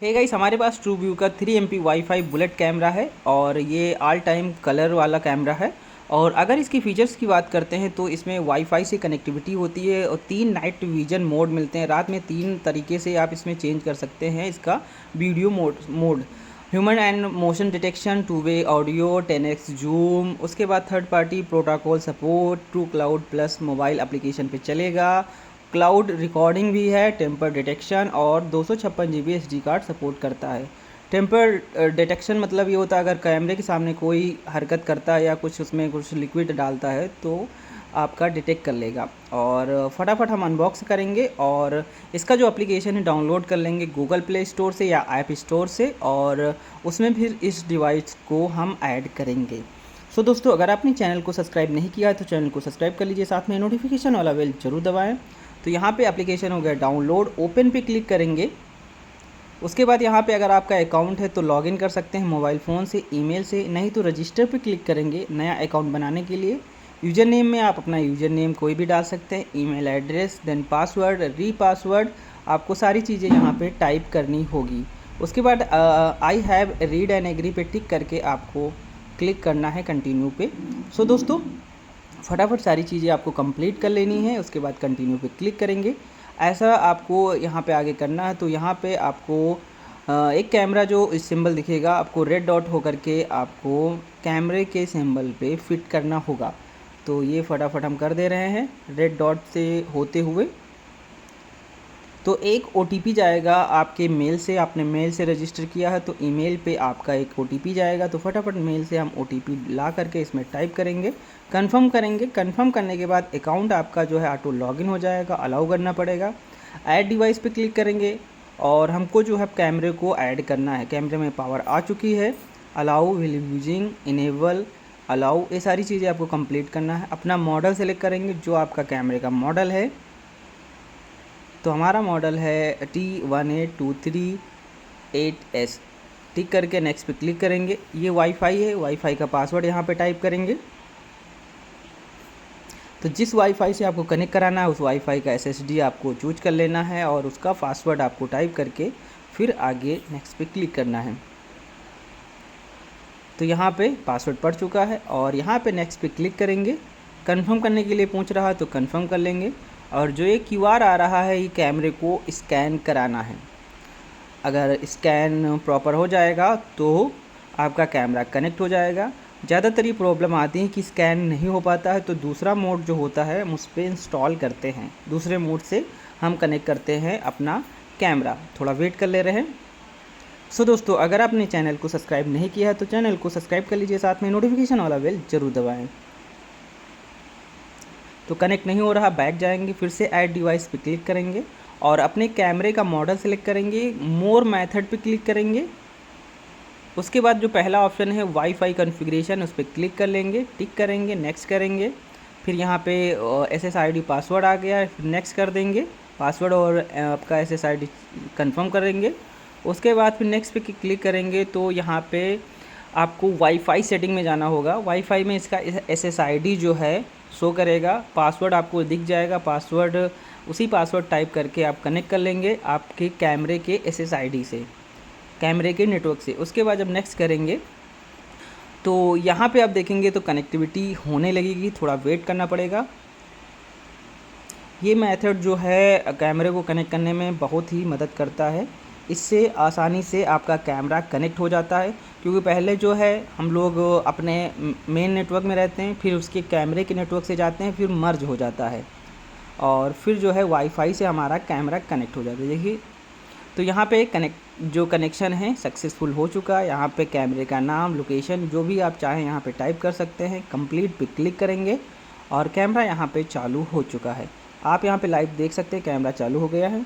Hey guys, हमारे पास true view का 3 MP wifi bullet camera है और ये ऑल टाइम कलर वाला कैमरा है। और अगर इसकी फ़ीचर्स की बात करते हैं तो इसमें वाईफाई से कनेक्टिविटी होती है और 3 नाइट विजन मोड मिलते हैं। रात में 3 तरीके से आप इसमें चेंज कर सकते हैं इसका video mode human and motion detection, 2 way audio, 10x zoom. उसके बाद third party protocol support, true cloud plus mobile application पे चलेगा। क्लाउड रिकॉर्डिंग भी है, टेम्पर डिटेक्शन और 256 GB SD कार्ड सपोर्ट करता है। टेम्पर डिटेक्शन मतलब ये होता है अगर कैमरे के सामने कोई हरकत करता है या कुछ उसमें कुछ लिक्विड डालता है तो आपका डिटेक्ट कर लेगा। और फटाफट हम अनबॉक्स करेंगे और इसका जो एप्लीकेशन है डाउनलोड कर लेंगे गूगल प्ले स्टोर से या ऐप स्टोर से, और उसमें फिर इस डिवाइस को हम ऐड करेंगे। सो दोस्तों, अगर आपने चैनल को सब्सक्राइब नहीं किया है तो चैनल को सब्सक्राइब कर लीजिए, साथ में नोटिफिकेशन वाला बेल जरूर दबाएं। तो यहाँ पे एप्लीकेशन हो गया डाउनलोड, ओपन पे क्लिक करेंगे। उसके बाद यहाँ पे अगर आपका अकाउंट है तो लॉगिन कर सकते हैं मोबाइल फ़ोन से, ईमेल से, नहीं तो रजिस्टर पे क्लिक करेंगे नया अकाउंट बनाने के लिए। यूज़र नेम में आप अपना यूज़र नेम कोई भी डाल सकते हैं, email address, then password, password, आपको सारी चीज़ें यहाँ पे टाइप करनी होगी। उसके बाद I have read and agree पे टिक करके आपको क्लिक करना है कंटिन्यू पे। सो दोस्तों, फटाफट सारी चीज़ें आपको कंप्लीट कर लेनी है। उसके बाद कंटिन्यू पे क्लिक करेंगे। ऐसा आपको यहाँ पे आगे करना है। तो यहाँ पे आपको एक कैमरा जो इस सिंबल दिखेगा आपको रेड डॉट होकर के आपको कैमरे के सिंबल पे फिट करना होगा। तो ये फटाफट हम कर दे रहे हैं रेड डॉट से होते हुए। तो एक OTP जाएगा आपके मेल से, आपने मेल से रजिस्टर किया है तो ईमेल पे आपका एक OTP जाएगा। तो फटाफट मेल से हम OTP ला करके इसमें टाइप करेंगे, कंफर्म करेंगे। कंफर्म करने के बाद अकाउंट आपका जो है ऑटो लॉगिन हो जाएगा, अलाउ करना पड़ेगा। ऐड डिवाइस पे क्लिक करेंगे और हमको जो है कैमरे को ऐड करना है। कैमरे में पावर आ चुकी है, allow wheel using, enable, allow, ये सारी चीज़ें आपको कंप्लीट करना है। अपना मॉडल सेलेक्ट करेंगे जो आपका कैमरे का मॉडल है। तो हमारा मॉडल है T18238S। टिक करके नेक्स्ट पे क्लिक करेंगे। ये वाईफाई है, वाईफाई का पासवर्ड यहाँ पे टाइप करेंगे। तो जिस वाईफाई से आपको कनेक्ट कराना है उस वाईफाई का SSD आपको चूज कर लेना है और उसका पासवर्ड आपको टाइप करके फिर आगे नेक्स्ट पे क्लिक करना है। तो यहाँ पे पासवर्ड पड़ चुका है और यहाँ पे नेक्स्ट पे क्लिक करेंगे। कंफर्म करने के लिए पूछ रहा है तो कंफर्म कर लेंगे। और जो ये QR आ रहा है ये कैमरे को स्कैन कराना है। अगर स्कैन प्रॉपर हो जाएगा तो आपका कैमरा कनेक्ट हो जाएगा। ज़्यादातर ये प्रॉब्लम आती है कि स्कैन नहीं हो पाता है, तो दूसरा मोड जो होता है हम उस पर इंस्टॉल करते हैं। दूसरे मोड से हम कनेक्ट करते हैं अपना कैमरा। थोड़ा वेट कर ले रहे हैं। सो दोस्तों, अगर आपने चैनल को सब्सक्राइब नहीं किया है तो चैनल को सब्सक्राइब कर लीजिए, साथ में नोटिफिकेशन वाला बेल ज़रूर दबाएँ। तो कनेक्ट नहीं हो रहा, बैक जाएंगे, फिर से ऐड डिवाइस पे क्लिक करेंगे और अपने कैमरे का मॉडल सेलेक्ट करेंगे, मोर मेथड पे क्लिक करेंगे। उसके बाद जो पहला ऑप्शन है वाईफाई कॉन्फ़िगरेशन, उस पर क्लिक कर लेंगे, टिक करेंगे, नेक्स्ट करेंगे। फिर यहाँ पे SSID पासवर्ड आ गया है, फिर नेक्स्ट कर देंगे पासवर्ड और आपका SSID कंफर्म करेंगे। उसके बाद फिर नेक्स्ट पे क्लिक करेंगे। तो यहाँ पे आपको वाईफाई सेटिंग में जाना होगा। वाईफाई में इसका SSID जो है शो करेगा, पासवर्ड आपको दिख जाएगा। पासवर्ड, उसी पासवर्ड टाइप करके आप कनेक्ट कर लेंगे आपके कैमरे के SSID से, कैमरे के नेटवर्क से। उसके बाद जब नेक्स्ट करेंगे तो यहाँ पे आप देखेंगे तो कनेक्टिविटी होने लगेगी, थोड़ा वेट करना पड़ेगा। ये मेथड जो है कैमरे को कनेक्ट करने में बहुत ही मदद करता है। इससे आसानी से आपका कैमरा कनेक्ट हो जाता है, क्योंकि पहले जो है हम लोग अपने मेन नेटवर्क में रहते हैं, फिर उसके कैमरे के नेटवर्क से जाते हैं, फिर मर्ज हो जाता है और फिर जो है वाईफाई से हमारा कैमरा कनेक्ट हो जाता है। देखिए, तो यहाँ पे जो कनेक्शन है सक्सेसफुल हो चुका है। यहाँ पे कैमरे का नाम, लोकेशन, जो भी आप चाहें यहाँ पे टाइप कर सकते हैं। कंप्लीट पे क्लिक करेंगे और कैमरा यहाँ पे चालू हो चुका है। आप यहाँ पे लाइव देख सकते हैं कैमरा चालू हो गया है।